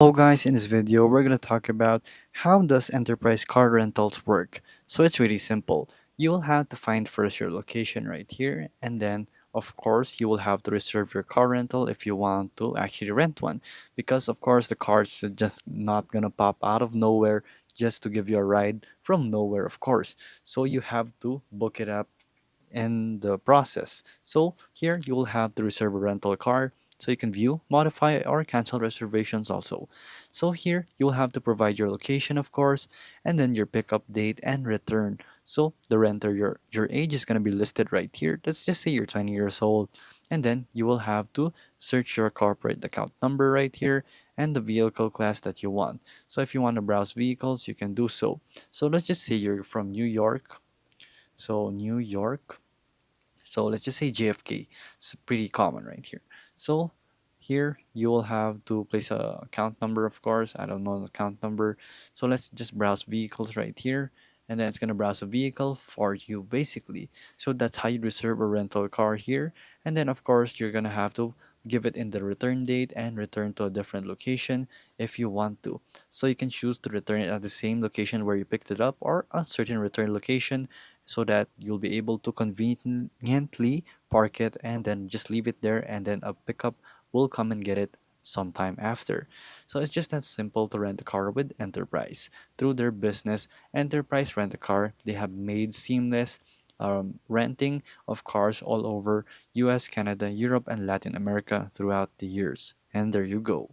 Hello guys, in this video we're going to talk about how does enterprise car rentals work. So it's really simple. You will have to find first your location right here, and then of course you will have to reserve your car rental if you want to actually rent one, because of course the cars are just not going to pop out of nowhere just to give you a ride from nowhere, of course. So you have to book it up in the process. So here you will have to reserve a rental car so you can view, modify, or cancel reservations also. So here you will have to provide your location, of course, and then your pickup date and return. So the renter, your age is going to be listed right here. Let's just say you're 20 years old, and then you will have to search your corporate account number right here and the vehicle class that you want. So if you want to browse vehicles, you can do so. So let's just say you're from New York. So New York, so let's just say JFK. It's pretty common right here. So here you will have to place a account number, of course. I don't know the account number. So let's just browse vehicles right here. And then it's going to browse a vehicle for you basically. So that's how you reserve a rental car here. And then of course you're going to have to give it in the return date and return to a different location if you want to. So you can choose to return it at the same location where you picked it up or a certain return location so that you'll be able to conveniently park it and then just leave it there, and then a pickup will come and get it sometime after. So it's just that simple to rent a car with Enterprise. Through their business, Enterprise Rent a Car, they have made seamless renting of cars all over US, Canada, Europe, and Latin America throughout the years. And there you go.